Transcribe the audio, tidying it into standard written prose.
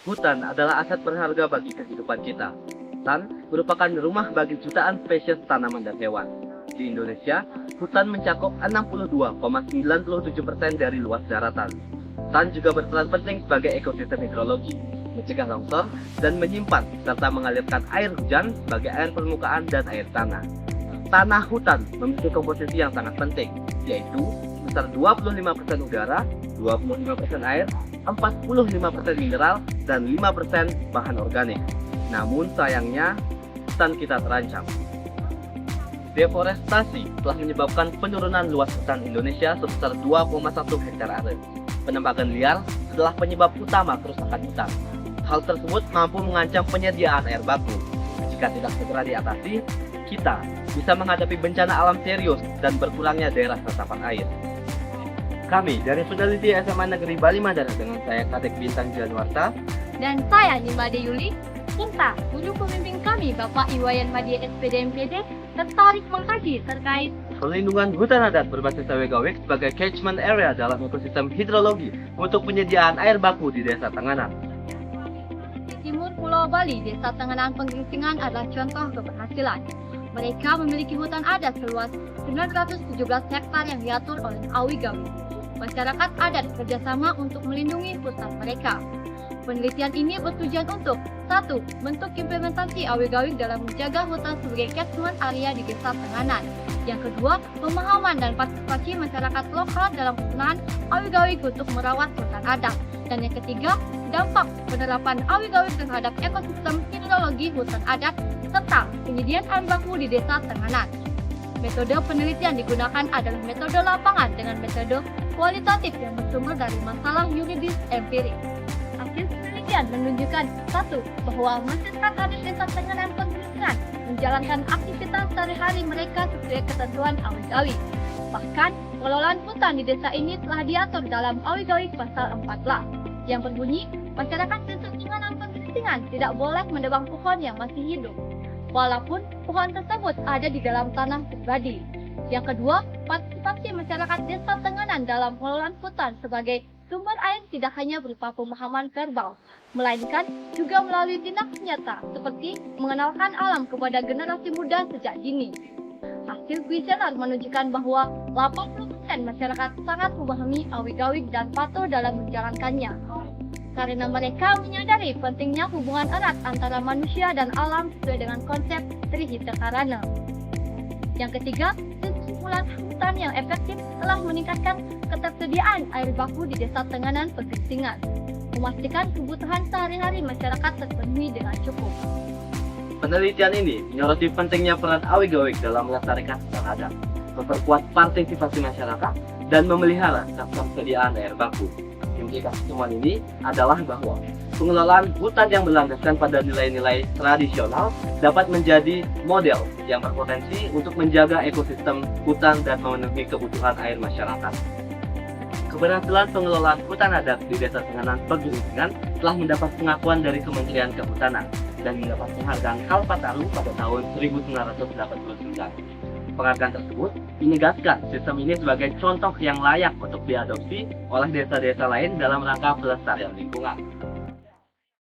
Hutan adalah aset berharga bagi kehidupan kita. Hutan merupakan rumah bagi jutaan spesies tanaman dan hewan. Di Indonesia, hutan mencakup 62,97% dari luas daratan. Hutan juga berperan penting sebagai ekosistem hidrologi, mencegah longsor, dan menyimpan serta mengalirkan air hujan sebagai air permukaan dan air tanah. Tanah hutan memiliki komposisi yang sangat penting, yaitu sebesar 25% udara, 25% air, 45% mineral, dan 5% bahan organik. Namun sayangnya, hutan kita terancam. Deforestasi telah menyebabkan penurunan luas hutan Indonesia sebesar 2,1 hektar area. Penembakan liar adalah penyebab utama kerusakan hutan. Hal tersebut mampu mengancam penyediaan air baku. Jika tidak segera diatasi, kita bisa menghadapi bencana alam serius dan berkurangnya daerah resapan air. Kami dari peneliti SMA Negeri Bali Madara dengan saya Kadek Bintang Januarta Dan saya Nimade Yuli, kita, guru pembimbing kami Bapak Iwayan Madya SPD MPD, tertarik mengkaji terkait perlindungan hutan adat berbasis Awegaweg sebagai catchment area dalam ekosistem hidrologi untuk penyediaan air baku di Desa Tenganan. di timur Pulau Bali. Desa Tenganan Penggelisingan adalah contoh keberhasilan. Mereka memiliki hutan adat seluas 917 hektar yang diatur oleh Awegaweg. Masyarakat adat kerjasama untuk melindungi hutan mereka. Penelitian ini bertujuan untuk 1. Bentuk implementasi Awegaweg dalam menjaga hutan sebagai catchment area di Desa Tenganan. Yang kedua, pemahaman dan partisipasi masyarakat lokal dalam penggunaan Awegaweg untuk merawat hutan adat. Dan yang ketiga, dampak penerapan Awegaweg terhadap ekosistem hidrologi hutan adat serta penyediaan air baku di Desa Tenganan. Metode penelitian digunakan adalah metode lapangan dengan metode kualitatif yang bersumber dari masalah yuridis empirik. Hasil penelitian menunjukkan 1. Bahwa masyarakat adat Desa Tenganan Penggelisingan menjalankan aktivitas sehari-hari mereka sesuai ketentuan Awegaweg. Bahkan, pengelolaan hutan di desa ini telah diatur dalam Awegaweg pasal 14 yang berbunyi, masyarakat Desa Tenganan Penggelisingan tidak boleh menebang pohon yang masih hidup, walaupun pohon tersebut ada di dalam tanah pribadi. Yang kedua, partisipasi masyarakat Desa Tenganan dalam pengelolaan hutan sebagai sumber air tidak hanya berupa pemahaman verbal, melainkan juga melalui tindak nyata seperti mengenalkan alam kepada generasi muda sejak dini. Hasil kuesioner menunjukkan bahwa 80% masyarakat sangat memahami Awegaweg dan patuh dalam menjalankannya, karena mereka menyadari pentingnya hubungan erat antara manusia dan alam sesuai dengan konsep Trihita Karana. Yang ketiga, kesimpulan hutan yang efektif telah meningkatkan ketersediaan air baku di Desa Tenganan Penggelisingan, memastikan kebutuhan sehari-hari masyarakat terpenuhi dengan cukup. Penelitian ini menyoroti pentingnya peran Awegaweg dalam melestarikan hutan adat, memperkuat partisipasi masyarakat, dan memelihara ketersediaan air baku. Implikasi temuan ini adalah bahwa pengelolaan hutan yang berlandaskan pada nilai-nilai tradisional dapat menjadi model yang berpotensi untuk menjaga ekosistem hutan dan memenuhi kebutuhan air masyarakat. Keberhasilan pengelolaan hutan adat di Desa Tenganan Penggelisingan telah mendapat pengakuan dari Kementerian Kehutanan dan mendapat penghargaan Kalpataru pada tahun 1989. Penghargaan tersebut menegaskan sistem ini sebagai contoh yang layak untuk diadopsi oleh desa-desa lain dalam rangka pelestarian lingkungan.